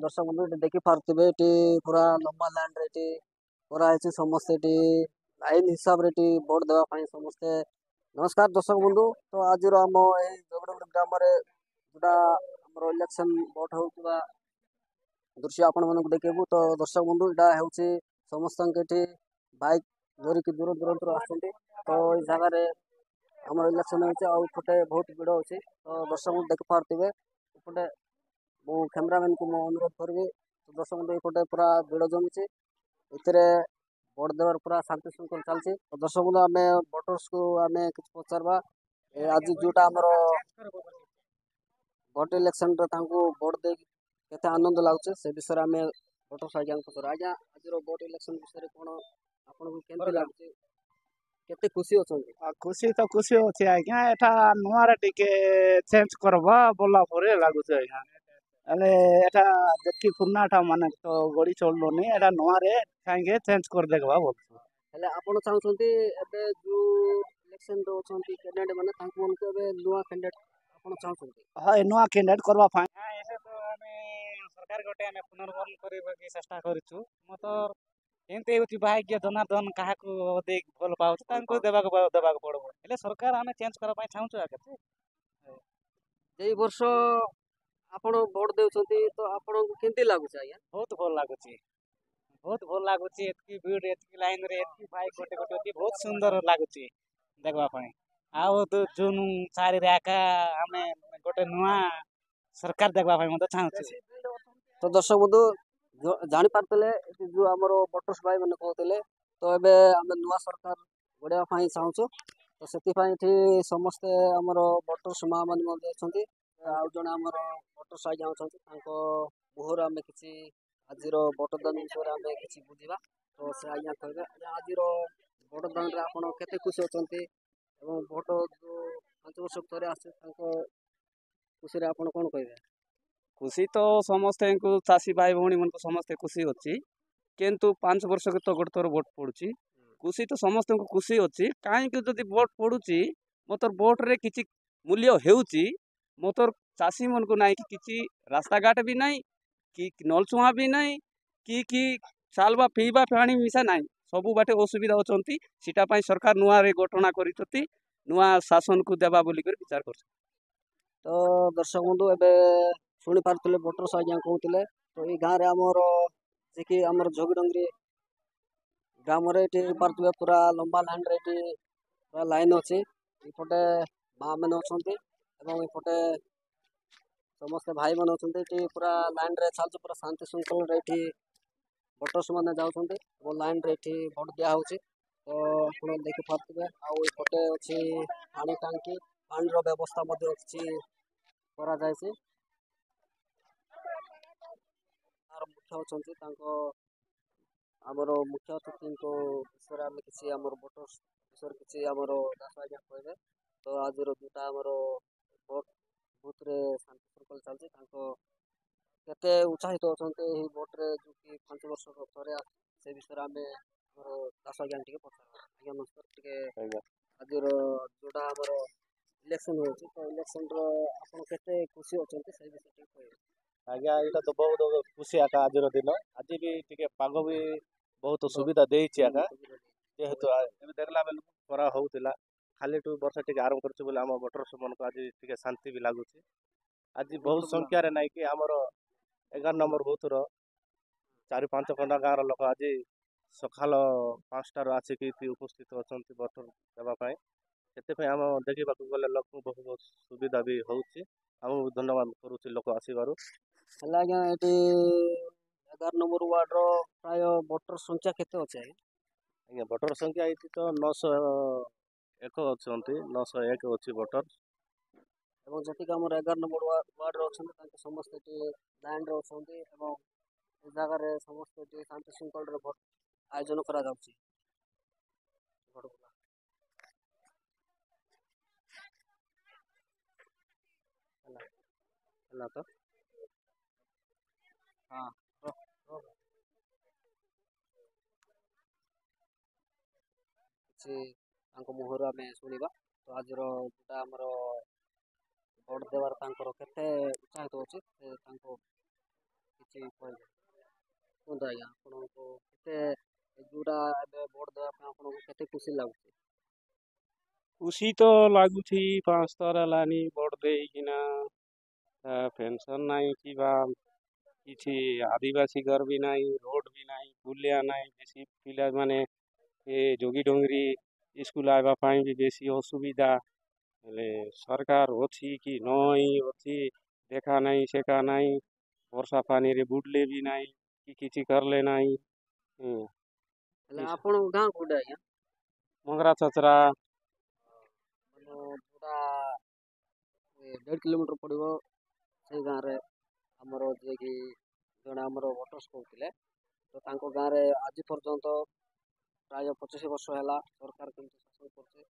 ଦର୍ଶକ ବନ୍ଧୁ ଏଠି ଦେଖି ପାରୁଥିବେ ଏଠି ପୁରା ଲମ୍ବା ଲାଇନରେ ଏଠି କରାହେଇଛି ସମସ୍ତେ ଏଠି ଲାଇନ ହିସାବରେ ଏଠି ଭୋଟ ଦେବା ପାଇଁ ସମସ୍ତେ ନମସ୍କାର ଦର୍ଶକ ବନ୍ଧୁ ତ ଆଜିର ଆମ ଏଇ ଜଗଡଗୁଡି ଗ୍ରାମରେ ଯୋଉଟା ଆମର ଇଲେକ୍ସନ ଭୋଟ ହେଉଥିବା ଦୃଶ୍ୟ ଆପଣମାନଙ୍କୁ ଦେଖେଇବୁ ତ ଦର୍ଶକ ବନ୍ଧୁ ଏଇଟା ହେଉଛି ସମସ୍ତଙ୍କ ଏଠି ବାଇକ୍ ଧରିକି ଦୂର ଦୂରାନ୍ତରୁ ଆସୁଛନ୍ତି ତ ଏଇ ଜାଗାରେ ଆମର ଇଲେକ୍ସନ ହେଉଛି ଆଉ ଏପଟେ ବହୁତ ଭିଡ଼ ଅଛି ତ ଦର୍ଶକ ବନ୍ଧୁ ଦେଖିପାରୁଥିବେ ଏପଟେ ମୁଁ କ୍ୟାମେରାମ୍ୟାନକୁ ମୁଁ ଅନୁରୋଧ କରିବି ଦର୍ଶକ ବନ୍ଧୁ ଏପଟେ ପୁରା ଭିଡ଼ ଜମିଛି ଏଥିରେ ଭୋଟ ଦେବାର ପୁରା ଶାନ୍ତି ଶୃଙ୍ଖଳ ଚାଲିଛି ତ ଦର୍ଶକ ବନ୍ଧୁ ଆମେ ଭୋଟର୍ସକୁ ଆମେ କିଛି ପଚାରବା ଆଜି ଯୋଉଟା ଆମର ଭୋଟ ଇଲେକ୍ସନରେ ତାଙ୍କୁ ଭୋଟ ଦେଇକି କେତେ ଆନନ୍ଦ ଲାଗୁଛି ସେ ବିଷୟରେ ଆମେ ଭୋଟର୍ସ ଆଜ୍ଞାଙ୍କୁ ପଚାର ଆଜ୍ଞା ଆଜିର ଭୋଟ ଇଲେକ୍ସନ ବିଷୟରେ କ'ଣ ଆପଣଙ୍କୁ କେମିତି ଲାଗୁଛି କେତେ ଖୁସି ଅଛନ୍ତି ଖୁସି ତ ଖୁସି ଅଛି ଆଜ୍ଞା ଏଟା ନୂଆରେ ଟିକେ ଚେଞ୍ଜ କରବା ବୋଲା ପରେ ଲାଗୁଛି ଆଜ୍ଞା ହେଲେ ଏଟା ଯେତିକି ପୁରୁଣାଟା ମାନେ ତ ଗଡ଼ି ଚଳୁନି ଏଟା ନୂଆରେ କାହିଁକି ଚେଞ୍ଜ କରିଦେବା ବୋଲୁଛୁ ହେଲେ ଆପଣ ଚାହୁଁଛନ୍ତି ଏବେ ଯୋଉ ଇଲେକ୍ସନରେ ଅଛନ୍ତି କ୍ୟାଣ୍ଡିଡେଟ୍ ମାନେ ତାଙ୍କୁ ମାନଙ୍କୁ ଏବେ ନୂଆ କ୍ୟାଣ୍ଡିଡେଟ୍ ଆପଣ ଚାହୁଁଛନ୍ତି ହଁ ନୂଆ କ୍ୟାଣ୍ଡିଡେଟ୍ କରିବା ପାଇଁ ଏବେ ତ ଆମେ ସରକାର ଗୋଟେ ଆମେ ପୁନର୍ବନ କରିବାକୁ ଚେଷ୍ଟା କରିଛୁ ତ ଏମିତି ହେଉଛି ଭାଗ୍ୟ ଜନାର୍ଦ୍ଦନ କାହାକୁ ଅଧିକ ଭଲ ପାଉଛି ତାଙ୍କୁ ଦେବାକୁ ପଡ଼ିବ ହେଲେ ସରକାର ଆମେ ଚେଞ୍ଜ କରିବା ପାଇଁ ଚାହୁଁଛୁ ଆଜ୍ଞା ଏଇ ବର୍ଷ ଆପଣ ଭୋଟ ଦେଉଛନ୍ତି ତ ଆପଣଙ୍କୁ କେମିତି ଲାଗୁଛି ଆଜ୍ଞା ବହୁତ ଭଲ ଲାଗୁଛି ଏତିକି ଭିଡ଼ ଏତିକି ଲାଇନରେ ଏତିକି ବାଇକ୍ ଗୋଟେ ଗୋଟେ ଅଛି ବହୁତ ସୁନ୍ଦର ଲାଗୁଛି ଦେଖିବା ପାଇଁ ଆଉ ଜୁନ୍ 4ରେ ଏକା ଆମେ ଗୋଟେ ନୂଆ ସରକାର ଦେଖିବା ପାଇଁ ମଧ୍ୟ ଚାହୁଁଛୁ ତ ଦର୍ଶକ ବନ୍ଧୁ ଜାଣିପାରୁଥିଲେ ଯୋଉ ଆମର ଭୋଟର୍ସ ଭାଇ ମାନେ କହୁଥିଲେ ତ ଏବେ ଆମେ ନୂଆ ସରକାର ଗଢ଼ିବା ପାଇଁ ଚାହୁଁଛୁ ତ ସେଥିପାଇଁ ଏଠି ସମସ୍ତେ ଆମର ଭୋଟର୍ସ ମା ମାନେ ମଧ୍ୟ ଅଛନ୍ତି ଆଉ ଜଣେ ଆମର ଭୋଟର୍ସ ଆଜ୍ଞା ଅଛନ୍ତି ତାଙ୍କ ମୁହଁରୁ ଆମେ କିଛି ଆଜିର ଭୋଟଦାନ ବିଷୟରେ ଆମେ କିଛି ବୁଝିବା ତ ସେ ଆଜ୍ଞା କହିବେ ଆଜିର ଭୋଟଦାନରେ ଆପଣ କେତେ ଖୁସି ଅଛନ୍ତି ଏବଂ ଭୋଟ ଯୋଉ 5 ବର୍ଷ ଥରେ ଆସେ ତାଙ୍କ ଖୁସିରେ ଆପଣ କ'ଣ କହିବେ ଖୁସି ତ ସମସ୍ତଙ୍କୁ ଚାଷୀ ଭାଇ ଭଉଣୀମାନଙ୍କୁ ସମସ୍ତେ ଖୁସି ଅଛି କିନ୍ତୁ 5 ବର୍ଷକୁ ତ ଗୋଟେ ଥର ଭୋଟ ପଡ଼ୁଛି ଖୁସି ତ ସମସ୍ତଙ୍କୁ ଖୁସି ଅଛି କାହିଁକି ଯଦି ଭୋଟ ପଡ଼ୁଛି ମୋତର ଭୋଟରେ କିଛି ମୂଲ୍ୟ ହେଉଛି ମୋତର ଚାଷୀମାନଙ୍କୁ ନାହିଁ କି କିଛି ରାସ୍ତାଘାଟ ବି ନାହିଁ କି ନଳଚୁଆ ବି ନାହିଁ କି ଚାଲବା ପିଇବା ପାଣି ମିଶା ନାହିଁ ସବୁ ବାଟେ ଅସୁବିଧା ଅଛନ୍ତି ସେଟା ପାଇଁ ସରକାର ନୂଆରେ ଘୋଷଣା କରିଛନ୍ତି ନୂଆ ଶାସନକୁ ଦେବା ବୋଲିକରି ବିଚାର କରୁଛନ୍ତି ତ ଦର୍ଶକ ବନ୍ଧୁ ଏବେ ଶୁଣି ପାରୁଥିଲେ ଭୋଟର୍ସ ଆଜ୍ଞା କହୁଥିଲେ ତ ଏଇ ଗାଁରେ ଆମର ଯିଏକି ଆମର ଜଗିଡଙ୍ଗରି ଗ୍ରାମରେ ଏଠି ପାରୁଥିବେ ପୁରା ଲମ୍ବା ଲାଇନରେ ଏଠି ପୁରା ଲାଇନ୍ ଅଛି ଏପଟେ ମା ମାନେ ଅଛନ୍ତି ଏବଂ ଏପଟେ ସମସ୍ତେ ଭାଇମାନେ ଅଛନ୍ତି ଏଠି ପୁରା ଲାଇନରେ ଚାଲିଛି ପୁରା ଶାନ୍ତି ଶୃଙ୍ଖଳାରେ ଏଠି ଭୋଟର୍ସ ମାନେ ଯାଉଛନ୍ତି ଏବଂ ଲାଇନରେ ଏଠି ଭୋଟ ଦିଆହେଉଛି ତ ଆପଣ ଦେଖିପାରୁଥିବେ ଆଉ ଏପଟେ ଅଛି ପାଣି ଟାଙ୍କି ପାଣିର ବ୍ୟବସ୍ଥା ମଧ୍ୟ ଅଛି କରାଯାଇଛି ତାର ମୁଖ୍ୟ ଅଛନ୍ତି ତାଙ୍କ ଆମର ମୁଖ୍ୟ ଅତିଥିଙ୍କ ବିଷୟରେ ଆମେ କିଛି ଆମର ଭୋଟର୍ସ ବିଷୟରେ କିଛି ଆମର ଦାସ ଆଜ୍ଞା କହିବେ ତ ଆଜିର ଯୋଉଟା ଆମର ଭୋଟ ବୁଥରେ ଶାନ୍ତି ଶୃଙ୍ଖଳା ଚାଲିଛି ତାଙ୍କ କେତେ ଉତ୍ସାହିତ ଅଛନ୍ତି ଏହି ଭୋଟରେ ଯୋଉକି 5 ବର୍ଷ ଥରେ ସେ ବିଷୟରେ ଆମେ ଆମର ଦାସ ଆଜ୍ଞା ଟିକେ ପଚାରିବା ଆଜ୍ଞା ନମସ୍କାର ଟିକେ ଆଜିର ଯୋଉଟା ଆମର ଇଲେକ୍ସନ ହେଉଛି ତ ଇଲେକ୍ସନର ଆପଣ କେତେ ଖୁସି ଅଛନ୍ତି ସେଇ ବିଷୟରେ ଟିକେ କହିବେ ଆଜ୍ଞା ଏଇଟା ତ ବହୁତ ଖୁସି ଆକା ଆଜିର ଦିନ ଆଜି ବି ଟିକେ ପାଗ ବି ବହୁତ ସୁବିଧା ଦେଇଛି ଆକା ଯେହେତୁ ଏବେ ଦେଖିଲା ବେଳକୁ ଖରା ହଉଥିଲା ଖାଲିଠୁ ବର୍ଷା ଟିକେ ଆରମ୍ଭ କରୁଛି ବୋଲି ଆମ ଭୋଟର୍ସ ମାନଙ୍କୁ ଆଜି ଟିକେ ଶାନ୍ତି ବି ଲାଗୁଛି ଆଜି ବହୁତ ସଂଖ୍ୟାରେ ନାଇଁ କି ଆମର 11 ନମ୍ବର ବୁଥର 4-5 ଖଣ୍ଡା ଗାଁର ଲୋକ ଆଜି ସକାଳ 5ଟାରୁ ଆସିକି ଏଠି ଉପସ୍ଥିତ ଅଛନ୍ତି ଭୋଟ ଦେବା ପାଇଁ ସେଥିପାଇଁ ଆମ ଦେଖିବାକୁ ଗଲେ ଲୋକଙ୍କୁ ବହୁତ ସୁବିଧା ବି ହେଉଛି ଆମକୁ ଧନ୍ୟବାଦ କରୁଛି ଲୋକ ଆସିବାରୁ ହେଲେ ଆଜ୍ଞା ଏଠି 11 ନମ୍ବର ୱାର୍ଡର ପ୍ରାୟ ଭୋଟର ସଂଖ୍ୟା କେତେ ଅଛି ଆଜ୍ଞା ଆଜ୍ଞା ଭୋଟର ସଂଖ୍ୟା ଏଇଠି ତ 901 ଅଛନ୍ତି 901 ଅଛି ଭୋଟର ଏବଂ ଯେତିକି ଆମର 11 ନମ୍ବର ୱାର୍ଡରେ ଅଛନ୍ତି ତାଙ୍କେ ସମସ୍ତେ ଏଠି ଲାଇନରେ ଅଛନ୍ତି ଏବଂ ଏ ଜାଗାରେ ସମସ୍ତେ ଏଠି ଶାନ୍ତି ଶୃଙ୍ଖଳାରେ ଭୋଟ ଆୟୋଜନ କରାଯାଉଛି ହେଲା ତ ହଁ କିଛି ତାଙ୍କ ମୁହଁରୁ ଆମେ ଶୁଣିବା ତ ଆଜିର ଯୋଉଟା ଆମର ଭୋଟ ଦେବାର ତାଙ୍କର କେତେ ଉତ୍ସାହିତ ଅଛି ସେ ତାଙ୍କୁ କିଛି କହିବେ କୁହନ୍ତୁ ଆଜ୍ଞା ଆପଣଙ୍କୁ କେତେ ଯୋଉଟା ଏବେ ଭୋଟ ଦେବା ପାଇଁ ଆପଣଙ୍କୁ କେତେ ଖୁସି ଲାଗୁଛି? ଖୁସି ତ ଲାଗୁଛି 5 ଥର ହେଲାନି ଭୋଟ ଦେଇକିନା ପେନସନ୍ ନାହିଁ କିବା କିଛି ଆଦିବାସୀ ଘର ବି ନାହିଁ, ରୋଡ଼ ବି ନାହିଁ, ବୁଲିବା ନାହିଁ, ବେଶୀ ପିଲାମାନେ ଏ ଯୋଗୀ ଡଙ୍ଗରି ସ୍କୁଲ ଆସିବା ପାଇଁ ବି ବେଶୀ ଅସୁବିଧା। ହେଲେ ସରକାର ଅଛି କି ନାହିଁ ଅଛି ଦେଖା ନାହିଁ ସେକା ନାହିଁ, ବର୍ଷା ପାଣିରେ ବୁଡ଼ିଲେ ବି ନାହିଁ କି କିଛି କରିଲେ ନାହିଁ। ହେଲେ ଆପଣଙ୍କ ଗାଁ କୋଉଟା ଆଜ୍ଞା? ମଙ୍ଗରା ଚଚରା ମାନେ ଯୋଉଟା 1.5 କିଲୋମିଟର ପଡ଼ିବ ସେଇ ଗାଁରେ ଆମର ଯିଏକି ଜଣେ ଆମର ଭୋଟର୍ସ କହୁଥିଲେ, ତ ତାଙ୍କ ଗାଁରେ ଆଜି ପର୍ଯ୍ୟନ୍ତ ପ୍ରାୟ 25 ବର୍ଷ ହେଲା ସରକାର କେମିତି ଶାସନ କରୁছে,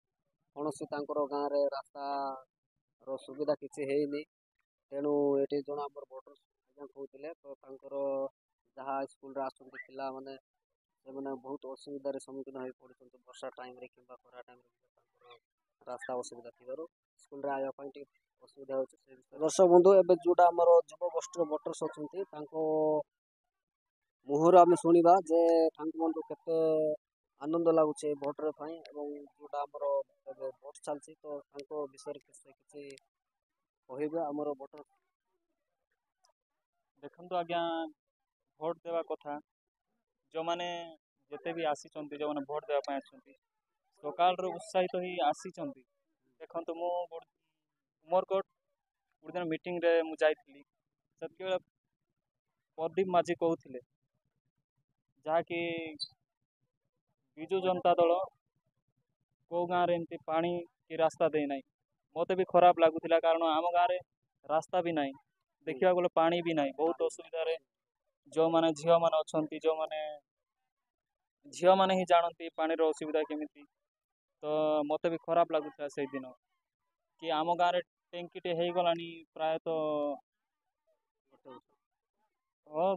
କୌଣସି ତାଙ୍କର ଗାଁରେ ରାସ୍ତାର ସୁବିଧା କିଛି ହେଇନି। ତେଣୁ ଏଠି ଜଣେ ଆମର ଭୋଟର୍ସ ଆଜ୍ଞା କହୁଥିଲେ, ତ ତାଙ୍କର ଯାହା ସ୍କୁଲରେ ଆସୁଛନ୍ତି ପିଲାମାନେ ସେମାନେ ବହୁତ ଅସୁବିଧାର ସମ୍ମୁଖୀନ ହୋଇ ପଡ଼ୁଛନ୍ତି ବର୍ଷା ଟାଇମରେ କିମ୍ବା ଖରା ଟାଇମରେ ତାଙ୍କର ରାସ୍ତା ଅସୁବିଧା ଥିବାରୁ ସ୍କୁଲରେ ଆସିବା ପାଇଁ ଟିକେ ଅସୁବିଧା ହେଉଛି। ସେ ବିଷୟରେ ଦର୍ଶକ ବନ୍ଧୁ ଏବେ ଯୋଉଟା ଆମର ଯୁବଗୋଷ୍ଠୀର ଭୋଟର୍ସ ଅଛନ୍ତି ତାଙ୍କ ମୁହଁରୁ ଆମେ ଶୁଣିବା ଯେ ତାଙ୍କ ମାନଙ୍କୁ କେତେ ଆନନ୍ଦ ଲାଗୁଛି ଏ ଭୋଟର ପାଇଁ ଏବଂ ଯୋଉଟା ଆମର ଏବେ ଭୋଟ ଚାଲିଛି ତ ତାଙ୍କ ବିଷୟରେ କିଛି କହିବେ ଆମର ଭୋଟର। ଦେଖନ୍ତୁ ଆଜ୍ଞା, ଭୋଟ ଦେବା କଥା ଯେଉଁମାନେ ଯେତେ ବି ଆସିଛନ୍ତି, ଯେଉଁମାନେ ଭୋଟ ଦେବା ପାଇଁ ଆସିଛନ୍ତି ସକାଳରୁ ଉତ୍ସାହିତ ହେଇ ଆସିଛନ୍ତି। ଦେଖନ୍ତୁ ମୁଁ ଉମରକୋଟ ଗୋଟେ ଦିନ ମିଟିଂରେ ମୁଁ ଯାଇଥିଲି, ସେତେବେଳେ ପ୍ରଦୀପ ମାଝୀ କହୁଥିଲେ ଯାହାକି ବିଜୁ ଜନତା ଦଳ କେଉଁ ଗାଁରେ ଏମିତି ପାଣି କି ରାସ୍ତା ଦେଇନାହିଁ। ମୋତେ ବି ଖରାପ ଲାଗୁଥିଲା, କାରଣ ଆମ ଗାଁରେ ରାସ୍ତା ବି ନାହିଁ, ଦେଖିବାକୁ ଗଲେ ପାଣି ବି ନାହିଁ। ବହୁତ ଅସୁବିଧାରେ ଯେଉଁମାନେ ଝିଅମାନେ ଅଛନ୍ତି, ଝିଅମାନେ ହିଁ ଜାଣନ୍ତି ପାଣିର ଅସୁବିଧା କେମିତି। ତ ମୋତେ ବି ଖରାପ ଲାଗୁଥିଲା ସେଇଦିନ କି ଆମ ଗାଁରେ ଟ୍ୟାଙ୍କିଟେ ହେଇଗଲାଣି ପ୍ରାୟତଃ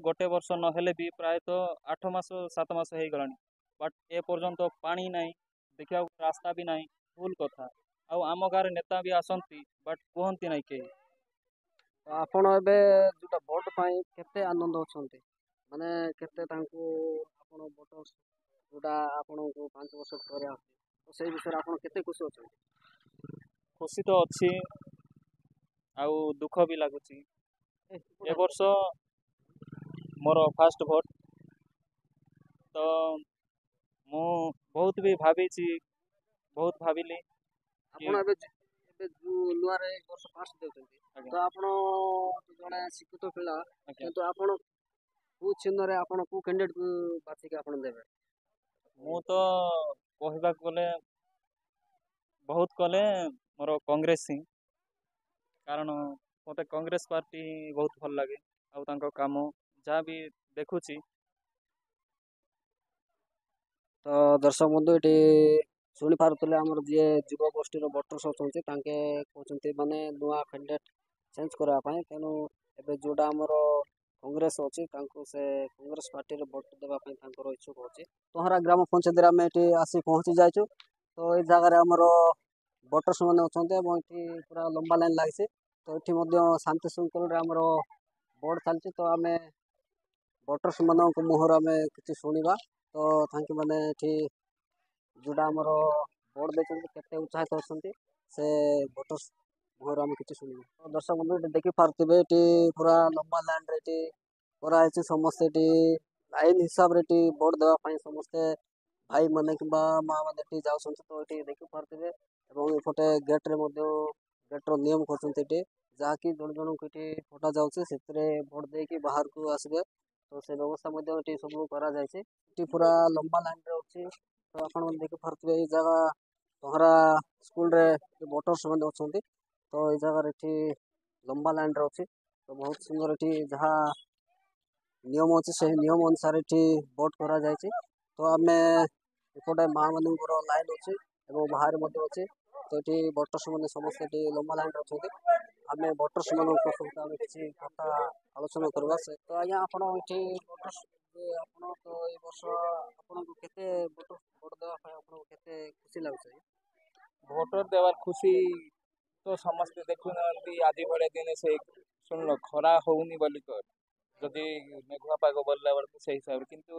ଗୋଟେ ବର୍ଷ ନହେଲେ ବି ପ୍ରାୟତଃ 8 ମାସ 7 ମାସ ହେଇଗଲାଣି, ବଟ୍ ଏ ପର୍ଯ୍ୟନ୍ତ ପାଣି ନାହିଁ, ଦେଖିବାକୁ ରାସ୍ତା ବି ନାହିଁ। ଭୁଲ କଥା। ଆଉ ଆମ ଗାଁରେ ନେତା ବି ଆସନ୍ତି ବଟ୍ କୁହନ୍ତି ନାହିଁ କେହି। ତ ଆପଣ ଏବେ ଯୋଉଟା ଭୋଟ ପାଇଁ କେତେ ଆନନ୍ଦ ଅଛନ୍ତି, ମାନେ କେତେ ତାଙ୍କୁ ଆପଣ ଭୋଟ ଯୋଉଟା ଆପଣଙ୍କୁ 5 ବର୍ଷ ପରେ ଆସୁଛି ତ ସେଇ ବିଷୟରେ ଆପଣ କେତେ ଖୁସି ଅଛନ୍ତି? ଖୁସି ତ ଅଛି ଆଉ ଦୁଃଖ ବି ଲାଗୁଛି। ଏ ବର୍ଷ ମୋର ଫାଷ୍ଟ ଭୋଟ, ତ ମୁଁ ବହୁତ ବି ଭାବିଛି, ବହୁତ ଭାବିଲି କି ଆପଣ ଏବେ ଯୋଉ ନୂଆରେ ଏ ବର୍ଷ ଫାଷ୍ଟ ଦେଉଛନ୍ତି, ଆଜ୍ଞା ତ ଆପଣ ଜଣେ ଶିକ୍ଷିତ ପିଲା, ଆଜ୍ଞା କିନ୍ତୁ ଆପଣ କୋଉ ଚିହ୍ନରେ ଆପଣ କୋଉ କ୍ୟାଣ୍ଡିଡେଟକୁ ବାଛିକି ଆପଣ ଦେବେ? ମୁଁ ତ କହିବାକୁ ଗଲେ ବହୁତ କଲେ ମୋର କଂଗ୍ରେସ ହିଁ, କାରଣ ମୋତେ କଂଗ୍ରେସ ପାର୍ଟି ବହୁତ ଭଲ ଲାଗେ ଆଉ ତାଙ୍କ କାମ ଯାହା ବି ଦେଖୁଛି। ତ ଦର୍ଶକ ବନ୍ଧୁ ଏଠି ଶୁଣିପାରୁଥିଲେ ଆମର ଯିଏ ଯୁବଗୋଷ୍ଠୀର ଭୋଟର୍ସ ଅଛନ୍ତି ତାଙ୍କେ କହୁଛନ୍ତି ମାନେ ନୂଆ କ୍ୟାଣ୍ଡିଡେଟ୍ ଚେଞ୍ଜ କରିବା ପାଇଁ, ତେଣୁ ଏବେ ଯୋଉଟା ଆମର କଂଗ୍ରେସ ଅଛି ତାଙ୍କୁ ସେ କଂଗ୍ରେସ ପାର୍ଟିରେ ଭୋଟ ଦେବା ପାଇଁ ତାଙ୍କର ଇଚ୍ଛୁକ ଅଛି। ତହରା ଗ୍ରାମ ପଞ୍ଚାୟତରେ ଆମେ ଏଠି ଆସି ପହଞ୍ଚି ଯାଇଛୁ, ତ ଏଇ ଜାଗାରେ ଆମର ଭୋଟର୍ସ ମାନେ ଅଛନ୍ତି ଏବଂ ଏଠି ପୁରା ଲମ୍ବା ଲାଇନ୍ ଲାଗିଛି। ତ ଏଠି ମଧ୍ୟ ଶାନ୍ତି ଶୃଙ୍ଖଳାରେ ଆମର ଭୋଟ ଚାଲିଛି, ତ ଆମେ ଭୋଟର୍ସ ମାନଙ୍କ ମୁହଁରୁ ଆମେ କିଛି ଶୁଣିବା। ତ ତାଙ୍କେ ମାନେ ଏଠି ଯୋଉଟା ଆମର ଭୋଟ ଦେଇଛନ୍ତି କେତେ ଉତ୍ସାହିତ ଅଛନ୍ତି ସେ ଭୋଟର୍ସ ମୁହଁରୁ ଆମେ କିଛି ଶୁଣିବୁ। ତ ଦର୍ଶକ ବନ୍ଧୁ ଏଠି ଦେଖିପାରୁଥିବେ ଏଠି ପୁରା ଲମ୍ବା ଲାଇନରେ ଏଠି କରାହେଇଛି, ସମସ୍ତେ ଏଠି ଲାଇନ ହିସାବରେ ଏଠି ଭୋଟ ଦେବା ପାଇଁ ସମସ୍ତେ ଭାଇମାନେ କିମ୍ବା ମା ମାନେ ଏଠି ଯାଉଛନ୍ତି, ତ ଏଠି ଦେଖିପାରୁଥିବେ ଏବଂ ଏପଟେ ଗେଟରେ ମଧ୍ୟ ଗେଟର ନିୟମ କରୁଛନ୍ତି ଏଠି, ଯାହାକି ଜଣ ଜଣଙ୍କୁ ଏଠି କଟା ଯାଉଛି, ସେଥିରେ ଭୋଟ ଦେଇକି ବାହାରକୁ ଆସିବେ। ତ ସେ ବ୍ୟବସ୍ଥା ମଧ୍ୟ ଏଠି ସବୁ କରାଯାଇଛି, ଏଠି ପୁରା ଲମ୍ବା ଲାଇନରେ ଅଛି। ତ ଆପଣ ଦେଖିପାରୁଥିବେ ଏଇ ଜାଗା ତହରା ସ୍କୁଲରେ ଭୋଟର୍ସ ମାନେ ଅଛନ୍ତି, ତ ଏଇ ଜାଗାରେ ଏଠି ଲମ୍ବା ଲାଇନରେ ଅଛି, ତ ବହୁତ ସୁନ୍ଦର ଏଠି ଯାହା ନିୟମ ଅଛି ସେହି ନିୟମ ଅନୁସାରେ ଏଠି ଭୋଟ କରାଯାଇଛି। ତ ଆମେ ଏପଟେ ମା ମାନଙ୍କର ଲାଇନ ଅଛି ଏବଂ ବାହାରେ ମଧ୍ୟ ଅଛି, ତ ଏଠି ଭୋଟର୍ସ ମାନେ ସମସ୍ତେ ଏଠି ଲମ୍ବା ଲାଇନରେ ଅଛନ୍ତି। ଆମେ ଭୋଟର୍ସ ମାନଙ୍କ ସହିତ ଆମେ କିଛି କଥା ଆଲୋଚନା କରିବା ତ ଆଜ୍ଞା ଆପଣ ଏଠି ଆପଣ ତ ଏଇ ବର୍ଷ ଆପଣଙ୍କୁ କେତେ ଭୋଟ ଦେବା ପାଇଁ ଆପଣଙ୍କୁ କେତେ ଖୁସି ଲାଗୁଛି? ଭୋଟର ଦେବାର ଖୁସି ତ ସମସ୍ତେ ଦେଖୁନାହାନ୍ତି, ଆଜି ଭଳିଆ ଦିନେ ସେ ଶୁଣିଲ ଖରା ହଉନି ବୋଲି କହ ଯଦି ମେଘୁଆ ପାଗ ବଦଲା ବେଳକୁ ସେଇ ହିସାବରେ କିନ୍ତୁ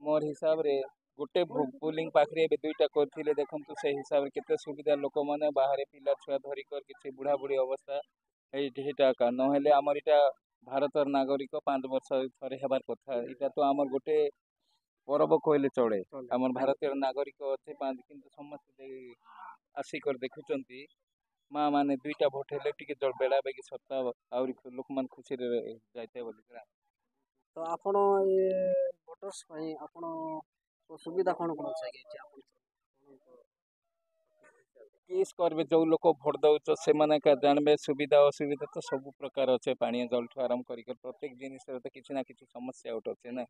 ମୋର ହିସାବରେ ଗୋଟେ ପୁଲିଂ ପାଖରେ ଏବେ ଦୁଇଟା କରିଥିଲେ ଦେଖନ୍ତୁ ସେଇ ହିସାବରେ କେତେ ସୁବିଧା ଲୋକମାନେ ବାହାରେ ପିଲା ଛୁଆ ଧରିକରି କିଛି ବୁଢ଼ା ବୁଢ଼ୀ ଅବସ୍ଥା এইটা ଏକା ନହେଲେ ଆମର ଏଇଟା ଭାରତର ନାଗରିକ 5 ବର୍ଷ ଥରେ ହେବାର କଥା ଏଇଟା ତ ଆମର ଗୋଟେ ପରବ କହିଲେ ଚଳେ ଆମର ଭାରତୀୟ ନାଗରିକ ଅଛେ କିନ୍ତୁ ସମସ୍ତେ ଆସିକରି ଦେଖୁଛନ୍ତି ମା ମାନେ ଦୁଇଟା ଭୋଟ ହେଲେ ଟିକେ ବେଳା ବେଗି ସପ୍ତାହ ଆହୁରି ଲୋକମାନେ ଖୁସିରେ ଯାଇଥାଏ ବୋଲିକିନା ତ ଆପଣ ଏ ଭୋଟର୍ସ ପାଇଁ ଆପଣ ସୁବିଧା କ'ଣ କ'ଣ ଅଛି ଆଜ୍ଞା ଏଠି କିସ୍ କରିବେ ଯୋଉ ଲୋକ ଭୋଟ ଦଉଛ ସେମାନେ ଏକା ଜାଣିବେ ସୁବିଧା ଅସୁବିଧା ତ ସବୁ ପ୍ରକାର ଅଛେ ପାନୀୟ ଜଳଠୁ ଆରମ୍ଭ କରିକି ପ୍ରତ୍ୟେକ ଜିନିଷରେ ତ କିଛି ନା କିଛି ସମସ୍ୟା ଗୋଟେ ଅଛି ନା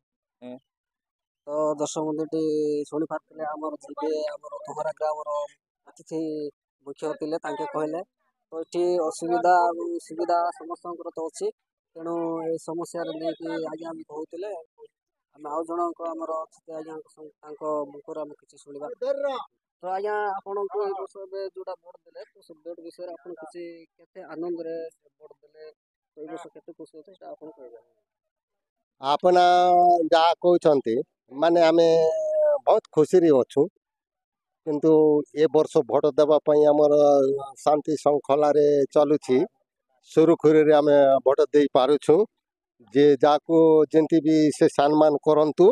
ତ ଦର୍ଶକ ବନ୍ଧୁଟି ଶୁଣିପାରୁଥିଲେ ଆମର ଯିବେ ଆମର ତୁମରା ଗ୍ରାମର କିଛି ମୁଖ୍ୟ ଥିଲେ ତାଙ୍କେ କହିଲେ ତ ଏଠି ଅସୁବିଧା ଏବଂ ସୁବିଧା ସମସ୍ତଙ୍କର ତ ଅଛି ତେଣୁ ଏ ସମସ୍ୟାରେ ନେଇକି ଆଜ୍ଞା ଆମେ କହୁଥିଲେ ଆମେ ଆଉ ଜଣଙ୍କ ଆମର ଅଛନ୍ତି ଆଜ୍ଞା ତାଙ୍କ ମୁଖରୁ ଆମେ କିଛି ଶୁଣିବା ତ ଆଜ୍ଞା ଆପଣଙ୍କୁ ଏଇ ବର୍ଷ ଏବେ ଯୋଉଟା ଭୋଟ ଦେଲେ ତ ସେ ଭୋଟ ବିଷୟରେ ଆପଣ କିଛି କେତେ ଆନନ୍ଦରେ ଭୋଟ ଦେଲେ ତ ଏଇ ବର୍ଷ କେତେ ଖୁସି ଅଛି ସେଟା ଆପଣ କହିବେ ଆପଣ ଯାହା କହୁଛନ୍ତି ମାନେ ଆମେ ବହୁତ ଖୁସିରେ ଅଛୁ କିନ୍ତୁ ଏ ବର୍ଷ ଭୋଟ ଦେବା ପାଇଁ ଆମର ଶାନ୍ତି ଶୃଙ୍ଖଳାରେ ଚାଲୁଛି ସୁରୁଖୁରୁରେ ଆମେ ଭୋଟ ଦେଇପାରୁଛୁ ଯେ ଯାହାକୁ ଯେମିତି ବି ସେ ସମ୍ମାନ କରନ୍ତୁ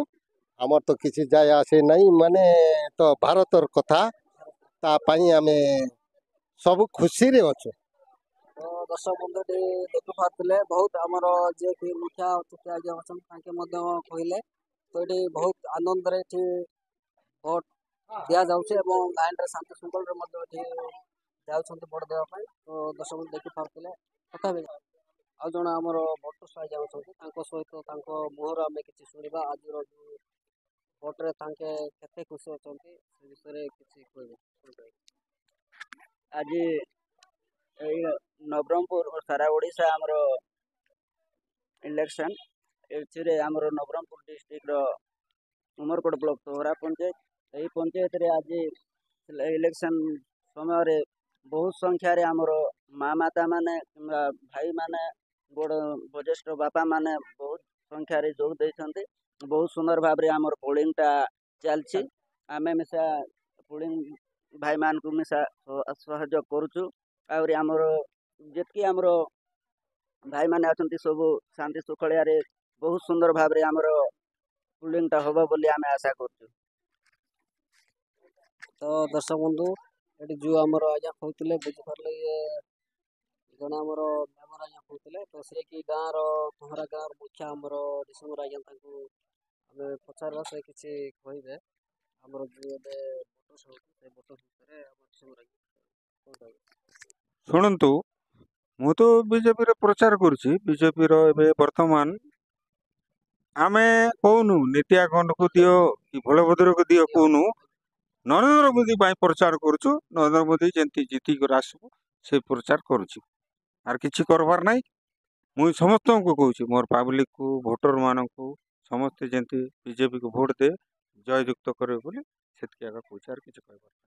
ଆମର ତ କିଛି ଯାଏ ଆସେ ନାହିଁ ମାନେ ତ ଭାରତର କଥା ତା ପାଇଁ ଆମେ ସବୁ ଖୁସିରେ ଅଛୁ ତ ଦର୍ଶକ ବନ୍ଧୁଟି ଦେଖିପାରୁଥିଲେ ବହୁତ ଆମର ଯିଏକି ମୁଖିଆ ଅତିଥି ଆଜ୍ଞା ଅଛନ୍ତି ତାଙ୍କେ ମଧ୍ୟ କହିଲେ ତ ଏଠି ବହୁତ ଆନନ୍ଦରେ ଏଠି ଭୋଟ ଦିଆଯାଉଛି ଏବଂ ଲାଇନରେ ଶାନ୍ତି ଶୃଙ୍ଖଳାରେ ମଧ୍ୟ ଏଠି ଯାଉଛନ୍ତି ଭୋଟ ଦେବା ପାଇଁ ତ ଦର୍ଶକ ବନ୍ଧୁ ଦେଖିପାରୁଥିଲେ ତଥାପି ଆଉ ଜଣେ ଆମର ଭୋଟର୍ସ ଆଜ୍ଞା ଅଛନ୍ତି ତାଙ୍କ ସହିତ ତାଙ୍କ ମୁହଁରୁ ଆମେ କିଛି ଶୁଣିବା ଆଜିର ଯେଉଁ ଭୋଟରେ ତାଙ୍କେ କେତେ ଖୁସି ଅଛନ୍ତି ସେ ବିଷୟରେ କିଛି କହିବେ ଆଜି ଏଇ ନବରଙ୍ଗପୁର ଓ ସାରା ଓଡ଼ିଶା ଆମର ଇଲେକ୍ସନ୍ ଏଥିରେ ଆମର ନବରଙ୍ଗପୁର ଡିଷ୍ଟ୍ରିକ୍ଟର ଉମରକୋଟ ବ୍ଲକ ତୋହରା ପଞ୍ଚାୟତ ଏହି ପଞ୍ଚାୟତରେ ଆଜି ଇଲେକ୍ସନ୍ ସମୟରେ ବହୁତ ସଂଖ୍ୟାରେ ଆମର ମା ମାତାମାନେ କିମ୍ବା ଭାଇମାନେ ବଡ଼ ବୟୋଜ୍ୟେଷ୍ଠ ବାପାମାନେ ବହୁତ ସଂଖ୍ୟାରେ ଯୋଗ ଦେଇଛନ୍ତି ବହୁତ ସୁନ୍ଦର ଭାବରେ ଆମର ପୋଲିଂଟା ଚାଲିଛି ଆମେ ମିଶା ପୋଲିଂ ଭାଇମାନଙ୍କୁ ମିଶା ସହଯୋଗ କରୁଛୁ ଆହୁରି ଆମର ଯେତିକି ଆମର ଭାଇମାନେ ଅଛନ୍ତି ସବୁ ଶାନ୍ତି ଶୃଙ୍ଖଳାରେ ବହୁତ ସୁନ୍ଦର ଭାବରେ ଆମର ପୋଲିଂଟା ହେବ ବୋଲି ଆମେ ଆଶା କରୁଛୁ ତ ଦର୍ଶକ ବନ୍ଧୁ ଏଠି ଯେଉଁ ଆମର ଆଜ୍ଞା କହୁଥିଲେ ବୁଝିପାରିଲେ ଇଏ ଜଣେ ଆମର ଗ୍ରାମର ଆଜ୍ଞା କହୁଥିଲେ ତ ସେ କି ଗାଁର ତୁମରା ଗାଁର ମୁଖିଆ ଆମର ଡିସେମ୍ବର ଆଜ୍ଞା ତାଙ୍କୁ ଆମେ ପଚାରିବା ସେ କିଛି କହିବେ ଆମର ଯେଉଁ ଏବେ ଭୋଟର୍ସ ହେଉଛି ସେ ଭୋଟର୍ସ ଭିତରେ ଆମର ଡିସେମ୍ବର ଆଜ୍ଞା କ'ଣ କହିବେ ଶୁଣନ୍ତୁ ମୁଁ ତ ବିଜେପିର ପ୍ରଚାର କରୁଛି ବିଜେପିର ଏବେ ବର୍ତ୍ତମାନ ଆମେ କହୁନୁ ନିତିଆ ଖଣ୍ଡକୁ ଦିଅ କି ବଳଭଦ୍ରକୁ ଦିଅ କହୁନୁ ନରେନ୍ଦ୍ର ମୋଦି ପାଇଁ ପ୍ରଚାର କରୁଛୁ ନରେନ୍ଦ୍ର ମୋଦି ଯେମିତି ଜିତିକରି ଆସିବୁ ସେ ପ୍ରଚାର କରୁଛୁ ଆର୍ କିଛି କରବାର ନାହିଁ ମୁଇଁ ସମସ୍ତଙ୍କୁ କହୁଛି ମୋର ପାବ୍ଲିକକୁ ଭୋଟରମାନଙ୍କୁ ସମସ୍ତେ ଯେମିତି ବିଜେପିକୁ ଭୋଟ ଦେ ଜୟଯୁକ୍ତ କରିବେ ବୋଲି ସେତିକି ଆଗ କହୁଛି ଆର୍ କିଛି କହିବାର ନାହିଁ